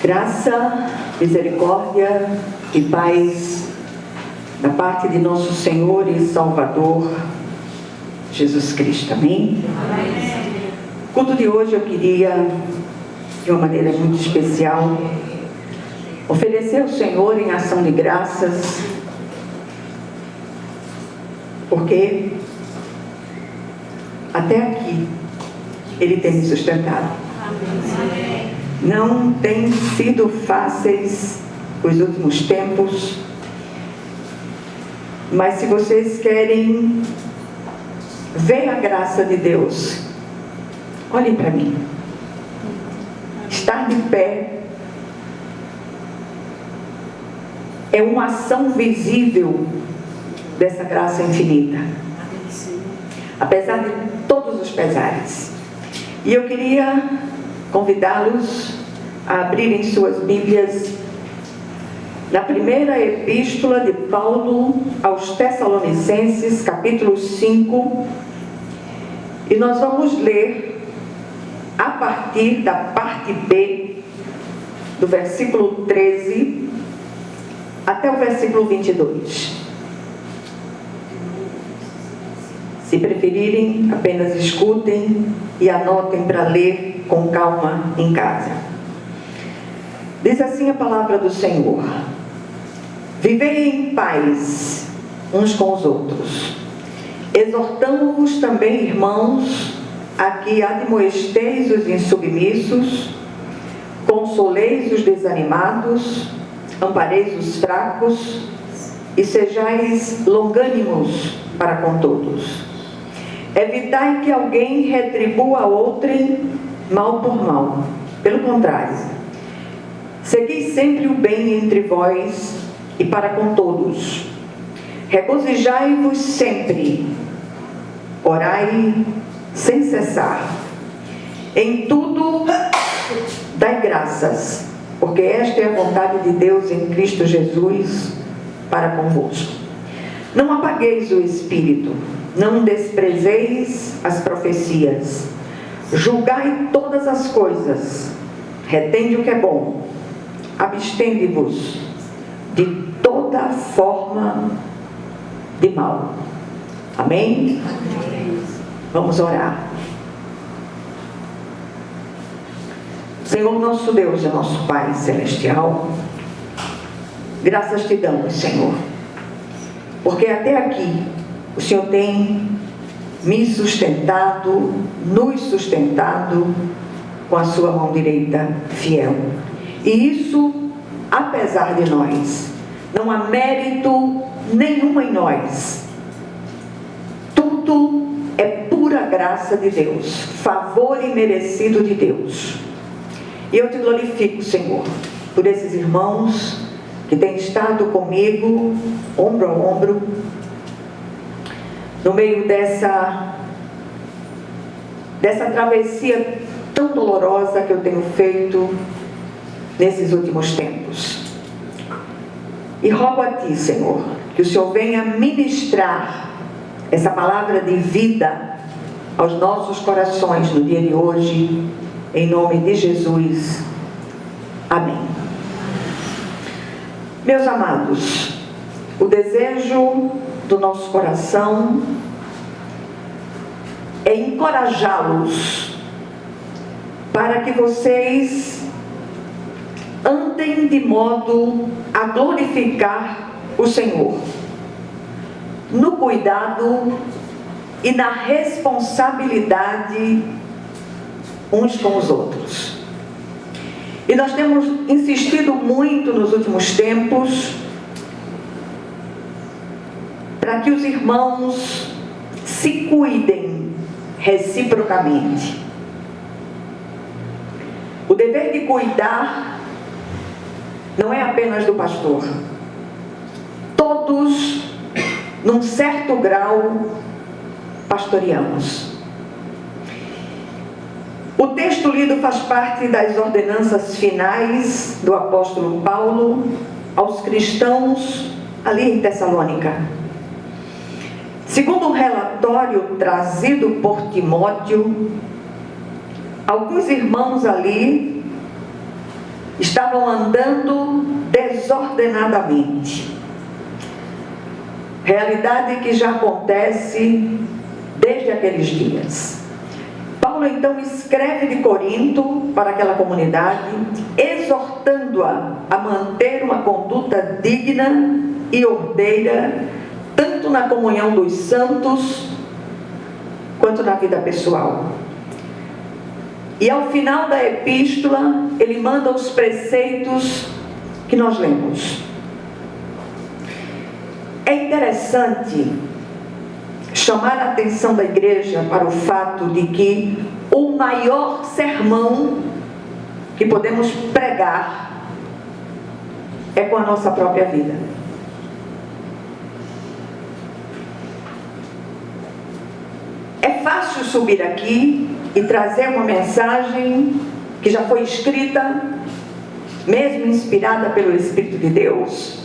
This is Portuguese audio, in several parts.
Graça, misericórdia e paz da parte de nosso Senhor e Salvador Jesus Cristo. Amém? Amém. O culto de hoje eu queria, de uma maneira muito especial, oferecer ao Senhor em ação de graças, porque até aqui Ele tem me sustentado. Amém. Não tem sido fáceis os últimos tempos, mas se vocês querem ver a graça de Deus, olhem para mim. Estar de pé é uma ação visível dessa graça infinita, apesar de todos os pesares. E eu queria convidá-los a abrirem suas Bíblias na primeira epístola de Paulo aos Tessalonicenses, capítulo 5, e nós vamos ler a partir da parte B, do versículo 13 até o versículo 22. Se preferirem, apenas escutem e anotem para ler com calma em casa. Diz assim a palavra do Senhor: vivei em paz uns com os outros, exortando-vos também, irmãos, a que admoesteis os insubmissos, consoleis os desanimados, ampareis os fracos e sejais longânimos para com todos. Evitai que alguém retribua a outrem mal por mal. Pelo contrário, segui sempre o bem entre vós e para com todos. Regozijai-vos sempre, orai sem cessar. Em tudo dai graças, porque esta é a vontade de Deus em Cristo Jesus para convosco. Não apagueis o Espírito, não desprezeis as profecias, julgai todas as coisas, retende o que é bom, abstende-vos de toda forma de mal. Amém? Amém. Vamos orar. Senhor nosso Deus e nosso Pai Celestial, graças te damos, Senhor, porque até aqui o Senhor tem me sustentado, nos sustentado com a sua mão direita fiel. E isso, apesar de nós, não há mérito nenhum em nós. Tudo é pura graça de Deus, favor imerecido de Deus. E eu te glorifico, Senhor, por esses irmãos que têm estado comigo, ombro a ombro, no meio dessa travessia tão dolorosa que eu tenho feito nesses últimos tempos. E rogo a ti, Senhor, que o Senhor venha ministrar essa palavra de vida aos nossos corações no dia de hoje, em nome de Jesus. Amém. Meus amados, o desejo do nosso coração é encorajá-los para que vocês andem de modo a glorificar o Senhor, no cuidado e na responsabilidade uns com os outros. E nós temos insistido muito nos últimos tempos para que os irmãos se cuidem reciprocamente. O dever de cuidar não é apenas do pastor. Todos, num certo grau, pastoreamos. O texto lido faz parte das ordenanças finais do apóstolo Paulo aos cristãos ali em Tessalônica. Segundo um relatório trazido por Timóteo, alguns irmãos ali estavam andando desordenadamente. Realidade que já acontece desde aqueles dias. Paulo então escreve de Corinto para aquela comunidade, exortando-a a manter uma conduta digna e ordeira, tanto na comunhão dos santos, quanto na vida pessoal. E ao final da epístola, ele manda os preceitos que nós lemos. É interessante chamar a atenção da igreja para o fato de que o maior sermão que podemos pregar é com a nossa própria vida. É fácil subir aqui e trazer uma mensagem que já foi escrita, mesmo inspirada pelo Espírito de Deus.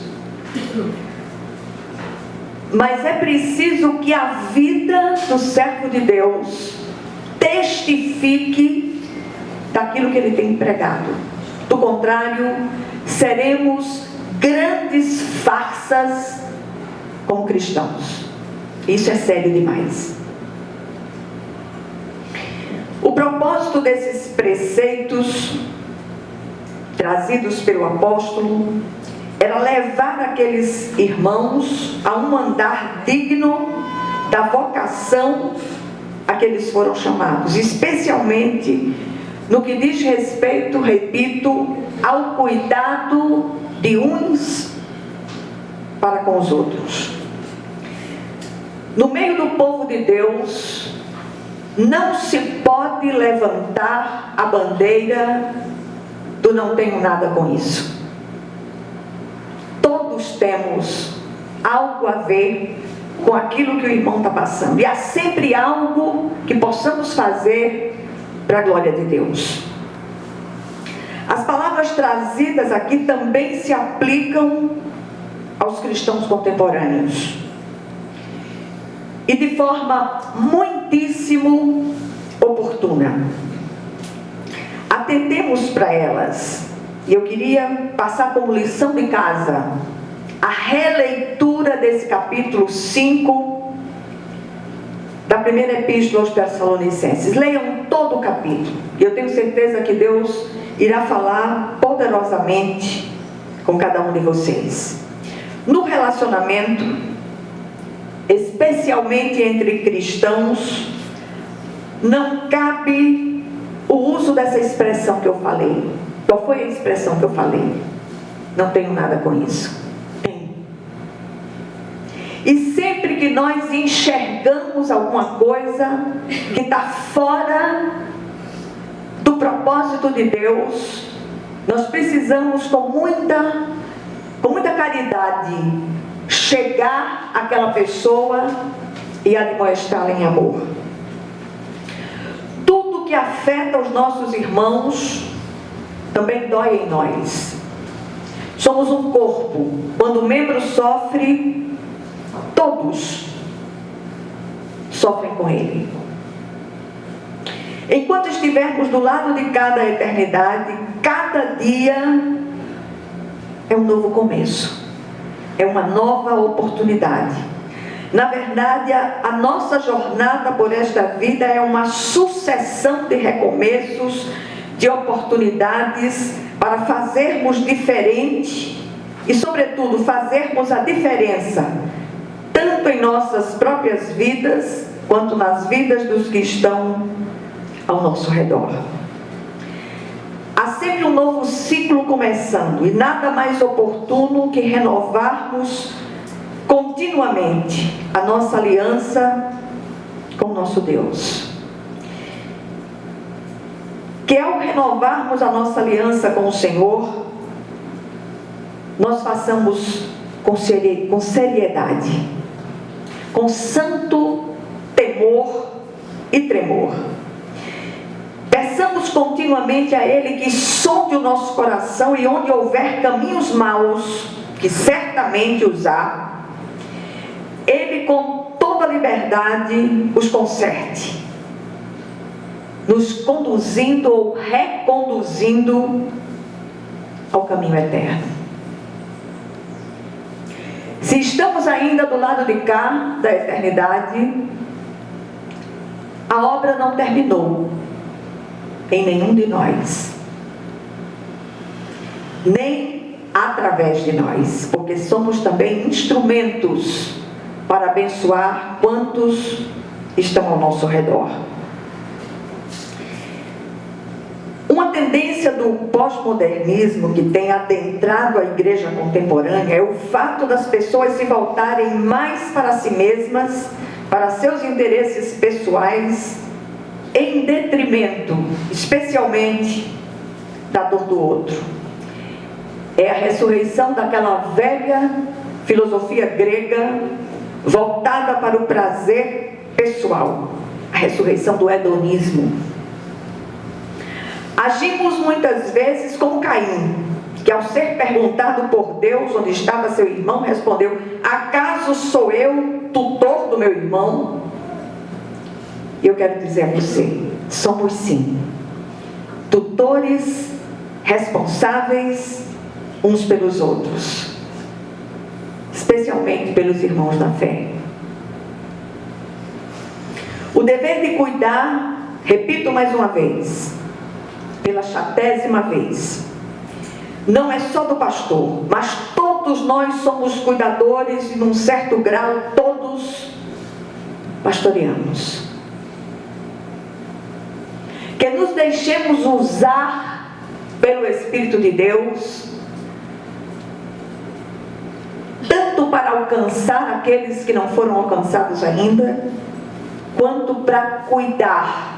Mas é preciso que a vida do servo de Deus testifique daquilo que ele tem pregado. Do contrário, seremos grandes farsas como cristãos. Isso é sério demais. O propósito desses preceitos trazidos pelo apóstolo era levar aqueles irmãos a um andar digno da vocação a que eles foram chamados, especialmente no que diz respeito, repito, ao cuidado de uns para com os outros. No meio do povo de Deus, não se pode levantar a bandeira do não tenho nada com isso. Todos temos algo a ver com aquilo que o irmão está passando. E há sempre algo que possamos fazer para a glória de Deus. As palavras trazidas aqui também se aplicam aos cristãos contemporâneos. E de forma muitíssimo oportuna. Atendemos para elas. E eu queria passar como lição de casa a releitura desse capítulo 5 da primeira epístola aos Tessalonicenses. Leiam todo o capítulo. E eu tenho certeza que Deus irá falar poderosamente com cada um de vocês. No relacionamento, especialmente entre cristãos, não cabe o uso dessa expressão que eu falei. Qual foi a expressão que eu falei? Não tenho nada com isso. Tem. E sempre que nós enxergamos alguma coisa que está fora do propósito de Deus, nós precisamos com muita caridade chegar àquela pessoa e admoestá-la em amor. Tudo que afeta os nossos irmãos também dói em nós. Somos um corpo. Quando o membro sofre, todos sofrem com ele. Enquanto estivermos do lado de cada eternidade, cada dia é um novo começo, é uma nova oportunidade. Na verdade, a nossa jornada por esta vida é uma sucessão de recomeços, de oportunidades para fazermos diferente e, sobretudo, fazermos a diferença, tanto em nossas próprias vidas, quanto nas vidas dos que estão ao nosso redor. Há sempre um novo ciclo começando, e nada mais oportuno que renovarmos continuamente a nossa aliança com o nosso Deus. Que ao renovarmos a nossa aliança com o Senhor, nós façamos com seriedade, com santo temor e tremor. Peçamos continuamente a Ele que sonde o nosso coração, e onde houver caminhos maus, que certamente os há, Ele com toda liberdade os conserte, nos conduzindo ou reconduzindo ao caminho eterno. Se estamos ainda do lado de cá da eternidade, a obra não terminou em nenhum de nós, nem através de nós, porque somos também instrumentos para abençoar quantos estão ao nosso redor. Uma tendência do pós-modernismo que tem adentrado a igreja contemporânea é o fato das pessoas se voltarem mais para si mesmas, para seus interesses pessoais, em detrimento, especialmente, da dor do outro. É a ressurreição daquela velha filosofia grega voltada para o prazer pessoal, a ressurreição do hedonismo. Agimos muitas vezes como Caim, que ao ser perguntado por Deus onde estava seu irmão, respondeu: acaso sou eu tutor do meu irmão? E eu quero dizer a você, somos sim tutores responsáveis uns pelos outros, especialmente pelos irmãos da fé. O dever de cuidar, repito mais uma vez, pela 70ª vez, não é só do pastor, mas todos nós somos cuidadores e num certo grau todos pastoreamos. Que nos deixemos usar pelo Espírito de Deus, tanto para alcançar aqueles que não foram alcançados ainda, quanto para cuidar.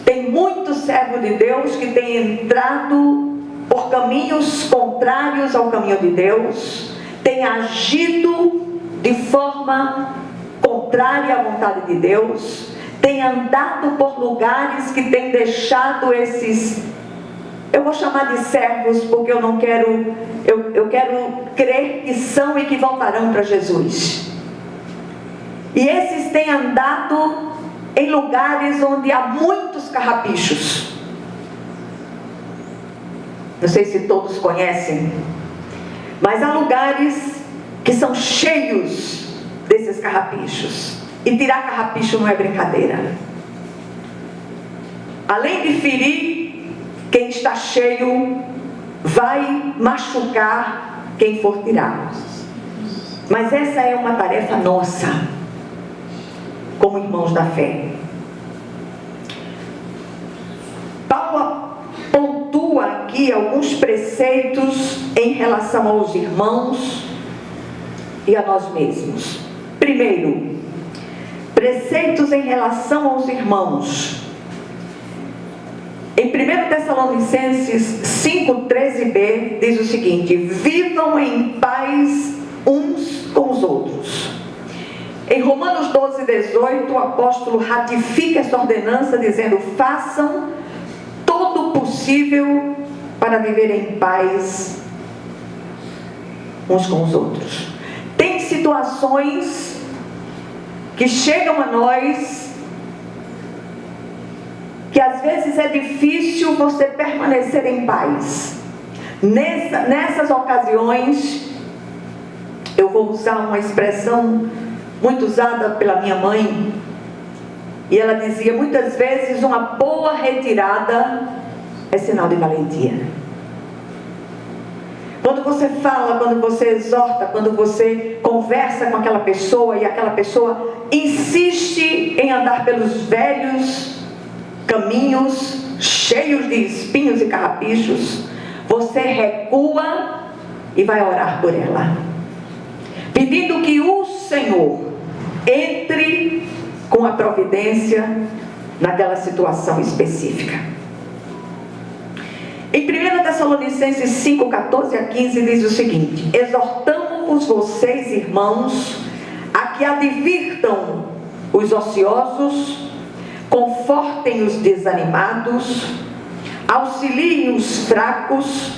Tem muito servo de Deus que tem entrado por caminhos contrários ao caminho de Deus, tem agido de forma contrária à vontade de Deus, tem andado por lugares que tem deixado esses, eu vou chamar de servos porque eu quero crer que são e que voltarão para Jesus. E esses têm andado em lugares onde há muitos carrapichos. Não sei se todos conhecem, mas há lugares que são cheios desses carrapichos. E tirar carrapicho não é brincadeira. Além de ferir quem está cheio, vai machucar quem for tirar. Mas essa é uma tarefa nossa, como irmãos da fé. Paulo pontua aqui alguns preceitos em relação aos irmãos e a nós mesmos. Primeiro, preceitos em relação aos irmãos. Em 1 Tessalonicenses 5:13b diz o seguinte: vivam em paz uns com os outros. Em Romanos 12:18, o apóstolo ratifica essa ordenança dizendo: façam todo o possível para viver em paz uns com os outros. Tem situações que chegam a nós que às vezes é difícil você permanecer em paz. Nessas ocasiões, eu vou usar uma expressão muito usada pela minha mãe, e ela dizia muitas vezes: uma boa retirada é sinal de valentia. Quando você fala, quando você exorta, quando você conversa com aquela pessoa e aquela pessoa insiste em andar pelos velhos caminhos cheios de espinhos e carrapichos, você recua e vai orar por ela, pedindo que o Senhor entre com a providência naquela situação específica. Em 1 Tessalonicenses 5:14-15 diz o seguinte: exortamos vocês, irmãos, a que advirtam os ociosos, confortem os desanimados, auxiliem os fracos,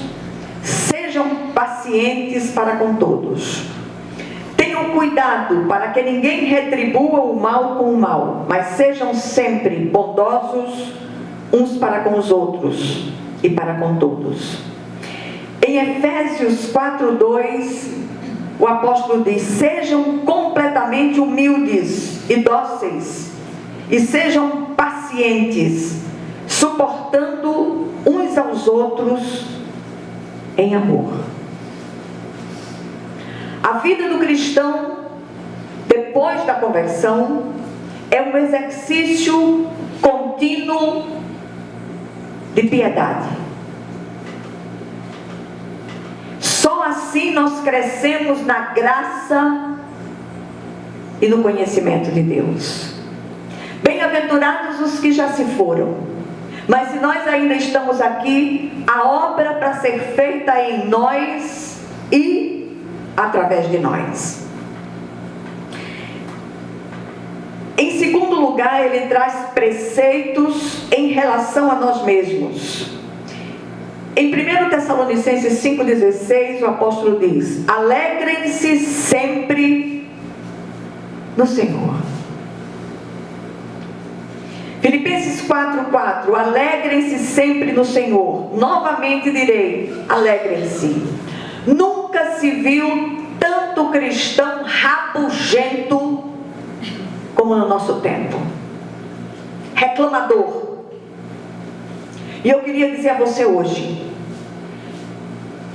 sejam pacientes para com todos. Tenham cuidado para que ninguém retribua o mal com o mal, mas sejam sempre bondosos uns para com os outros e para com todos. Em Em Efésios 4:2, o apóstolo diz: sejam completamente humildes e dóceis, e sejam pacientes, suportando uns aos outros em amor. A vida do cristão, depois da conversão, é um exercício contínuo de piedade. Só assim nós crescemos na graça e no conhecimento de Deus. Bem-aventurados os que já se foram, mas se nós ainda estamos aqui, a obra para ser feita em nós e através de nós. Em segundo lugar, ele traz preceitos em relação a nós mesmos. Em 1 Tessalonicenses 5,16, o apóstolo diz: alegrem-se sempre no Senhor. Filipenses 4,4, alegrem-se sempre no Senhor. Novamente direi, alegrem-se. Nunca se viu tanto cristão rabugento como no nosso tempo, reclamador. E eu queria dizer a você hoje: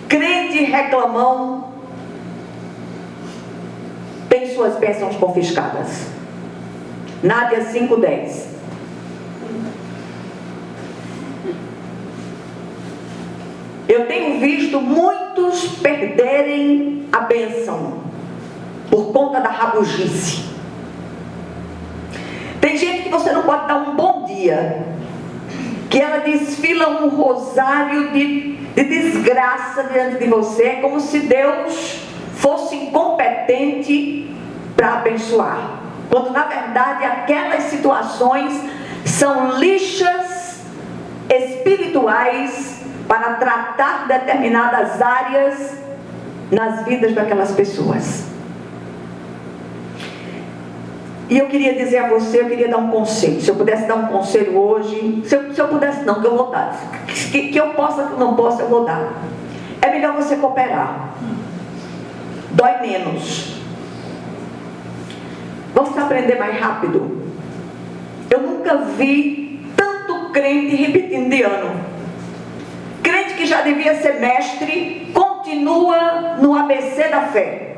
crente reclamão tem suas bênçãos confiscadas. Nádia 5:10. Eu tenho visto muitos perderem a bênção por conta da rabugice. Tem gente que você não pode dar um bom dia, que ela desfila um rosário de desgraça diante de você, como se Deus fosse incompetente para abençoar, quando na verdade aquelas situações são lixas espirituais para tratar determinadas áreas nas vidas daquelas pessoas. E eu queria dizer a você, eu queria dar um conselho. Se eu pudesse dar um conselho hoje, se eu pudesse não, que eu vou dar. Que eu possa, que eu não possa, eu vou dar. É melhor você cooperar. Dói menos. Vamos aprender mais rápido. Eu nunca vi tanto crente repetindo de ano. Crente que já devia ser mestre, continua no ABC da fé.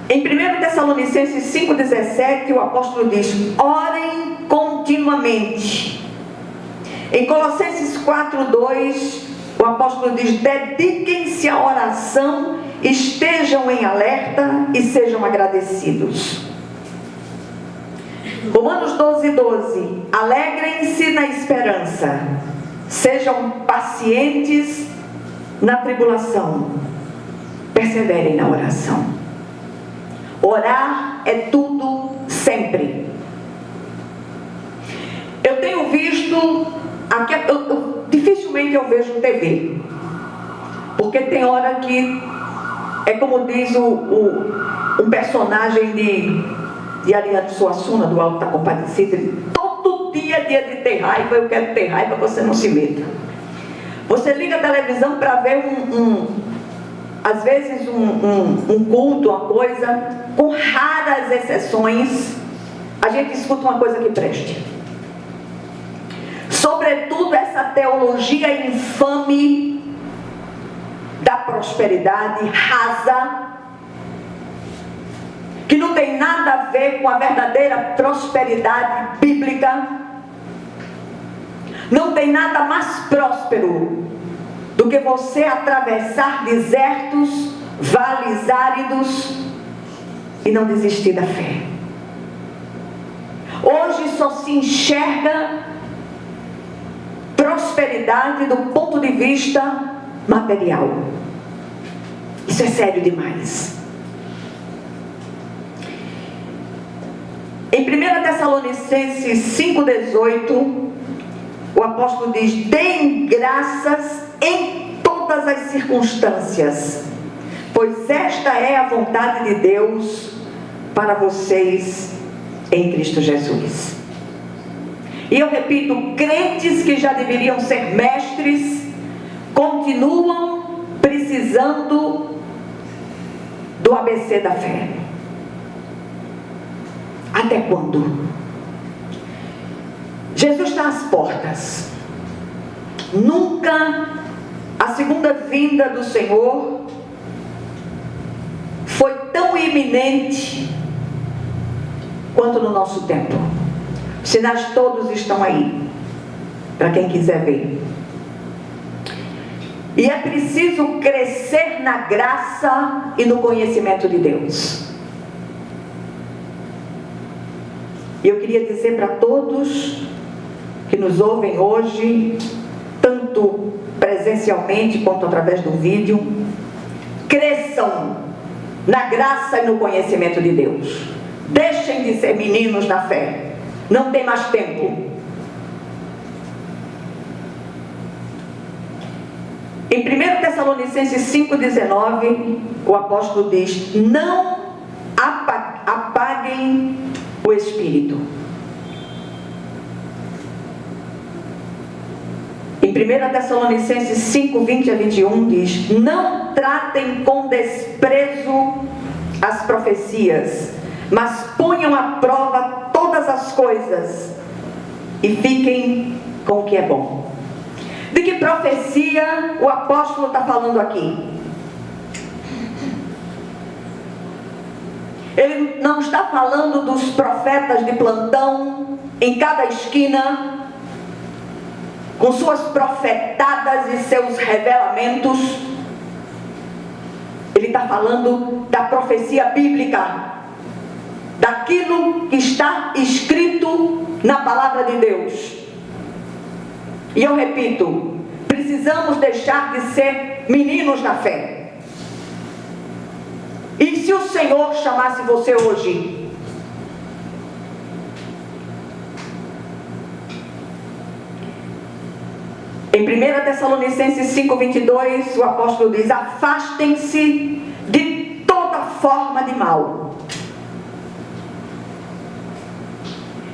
Em 1 Tessalonicenses 5,17, o apóstolo diz: orem continuamente. Em Colossenses 4,2, o apóstolo diz: dediquem-se à oração, estejam em alerta e sejam agradecidos. Romanos 12:12, alegrem-se na esperança, sejam pacientes na tribulação, perseverem na oração. Orar é tudo, sempre. Eu tenho visto, dificilmente eu vejo TV, porque tem hora que, é como diz um personagem de Ariano Suassuna, do Alto da Compadecida, todo dia é dia de ter raiva, eu quero ter raiva, você não se meta. Você liga a televisão para ver às vezes um culto, uma coisa, com raras exceções, a gente escuta uma coisa que preste. Sobretudo essa teologia infame da prosperidade rasa, que não tem nada a ver com a verdadeira prosperidade bíblica. Não tem nada mais próspero do que você atravessar desertos, vales áridos e não desistir da fé. Hoje só se enxerga prosperidade do ponto de vista material. Isso é sério demais. Em 1 Tessalonicenses 5,18, o apóstolo diz: deem graças em todas as circunstâncias, pois esta é a vontade de Deus para vocês em Cristo Jesus. E eu repito, crentes que já deveriam ser mestres, continuam precisando do ABC da fé. Até quando? Jesus está às portas. Nunca a segunda vinda do Senhor foi tão iminente quanto no nosso tempo. Os sinais todos estão aí, para quem quiser ver. E é preciso crescer na graça e no conhecimento de Deus. E eu queria dizer para todos que nos ouvem hoje, tanto presencialmente quanto através do vídeo, cresçam na graça e no conhecimento de Deus. Deixem de ser meninos na fé. Não tem mais tempo. Em 1 Tessalonicenses 5,19, o apóstolo diz: não apaguem o espírito. Em 1 Tessalonicenses 5:20 a 21 diz: não tratem com desprezo as profecias, mas ponham à prova todas as coisas e fiquem com o que é bom. De que profecia o apóstolo está falando aqui? Ele não está falando dos profetas de plantão em cada esquina, com suas profetadas e seus revelamentos. Ele está falando da profecia bíblica, daquilo que está escrito na palavra de Deus. E eu repito, precisamos deixar de ser meninos na fé. E se o Senhor chamasse você hoje? Em 1 Tessalonicenses 5:22, o apóstolo diz: afastem-se de toda forma de mal.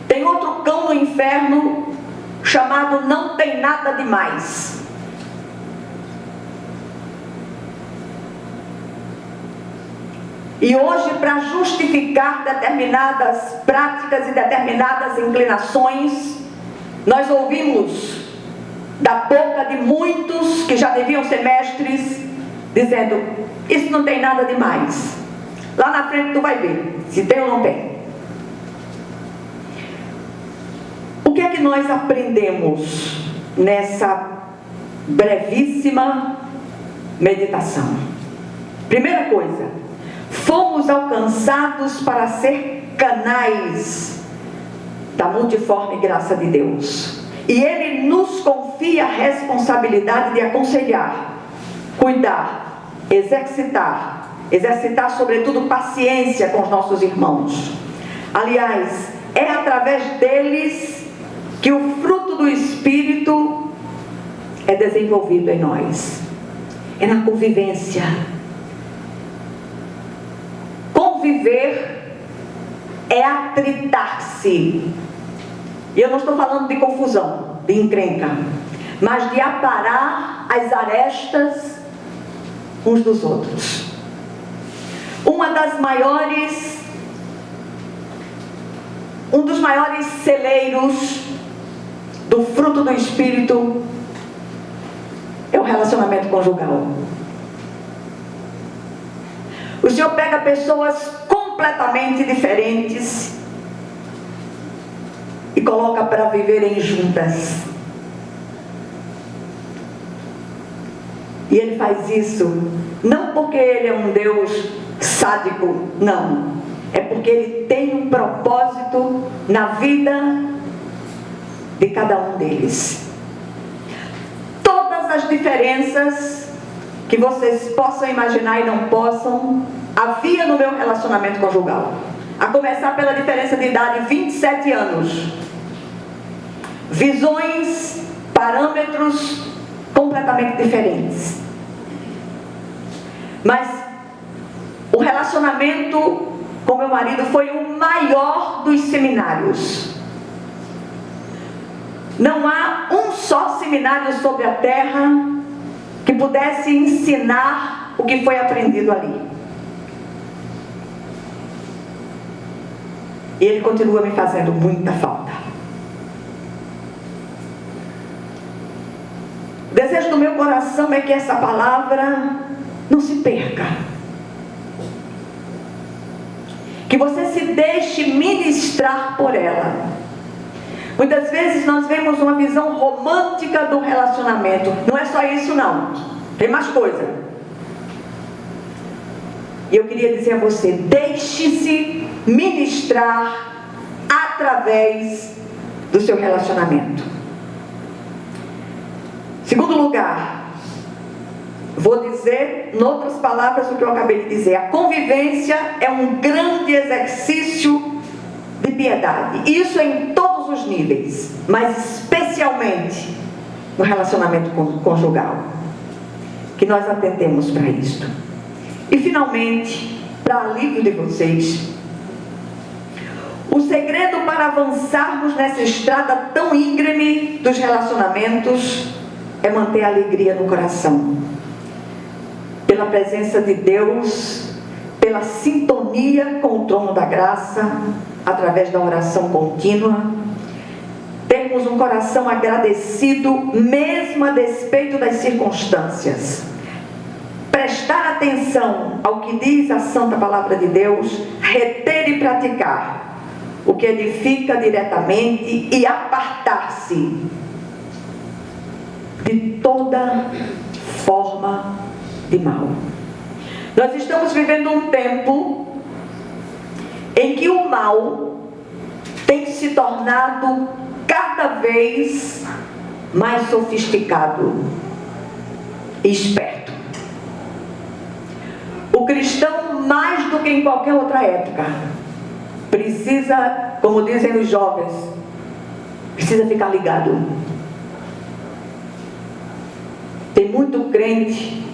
Tem outro cão no inferno chamado não tem nada demais. E hoje, para justificar determinadas práticas e determinadas inclinações, nós ouvimos da boca de muitos que já deviam ser mestres, dizendo: isso não tem nada demais. Lá na frente tu vai ver se tem ou não tem. O que é que nós aprendemos nessa brevíssima meditação? Primeira coisa, fomos alcançados para ser canais da multiforme graça de Deus. E Ele nos confia a responsabilidade de aconselhar, cuidar, exercitar sobretudo paciência com os nossos irmãos. Aliás, é através deles que o fruto do Espírito é desenvolvido em nós. É na convivência. Conviver é atritar-se. E eu não estou falando de confusão, de encrenca, mas de aparar as arestas uns dos outros. Um dos maiores celeiros do fruto do Espírito é o relacionamento conjugal. O Senhor pega pessoas completamente diferentes e coloca para viverem juntas. E Ele faz isso não porque Ele é um Deus sádico, não. É porque Ele tem um propósito na vida de cada um deles. Todas as diferenças que vocês possam imaginar e não possam, havia no meu relacionamento conjugal. A começar pela diferença de idade, 27 anos. Visões, parâmetros completamente diferentes. Mas o relacionamento com meu marido foi o maior dos seminários. Não há um só seminário sobre a terra que pudesse ensinar o que foi aprendido ali. E ele continua me fazendo muita falta. O desejo do meu coração é que essa palavra não se perca. Que você se deixe ministrar por ela. Muitas vezes nós vemos uma visão romântica do relacionamento. Não é só isso não. Tem mais coisa. E eu queria dizer a você, deixe-se ministrar através do seu relacionamento. Segundo lugar, vou dizer, em outras palavras, o que eu acabei de dizer. A convivência é um grande exercício de piedade. Isso em todos os níveis, mas especialmente no relacionamento conjugal. Que nós atentemos para isto. E finalmente, para alívio de vocês, o segredo para avançarmos nessa estrada tão íngreme dos relacionamentos é manter a alegria no coração. Pela presença de Deus, pela sintonia com o trono da graça, através da oração contínua, termos um coração agradecido, mesmo a despeito das circunstâncias. Prestar atenção ao que diz a Santa Palavra de Deus, reter e praticar o que edifica diretamente e apartar-se de toda forma de mal. Nós estamos vivendo um tempo em que o mal tem se tornado cada vez mais sofisticado e esperto. O cristão, mais do que em qualquer outra época, precisa, como dizem os jovens, precisa ficar ligado. Tem muito crente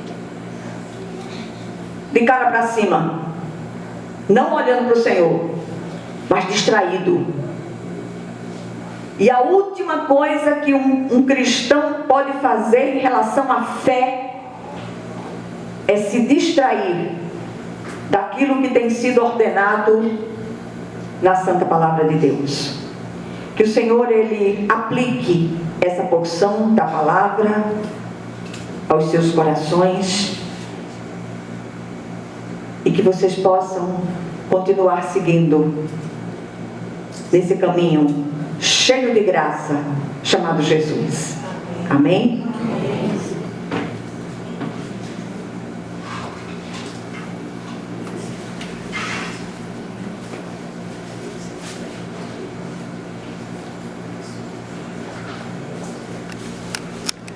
de cara para cima, não olhando para o Senhor, mas distraído. E a última coisa que um cristão pode fazer em relação à fé é se distrair daquilo que tem sido ordenado na Santa Palavra de Deus. Que o Senhor, Ele aplique essa porção da palavra aos seus corações e que vocês possam continuar seguindo nesse caminho cheio de graça chamado Jesus. Amém?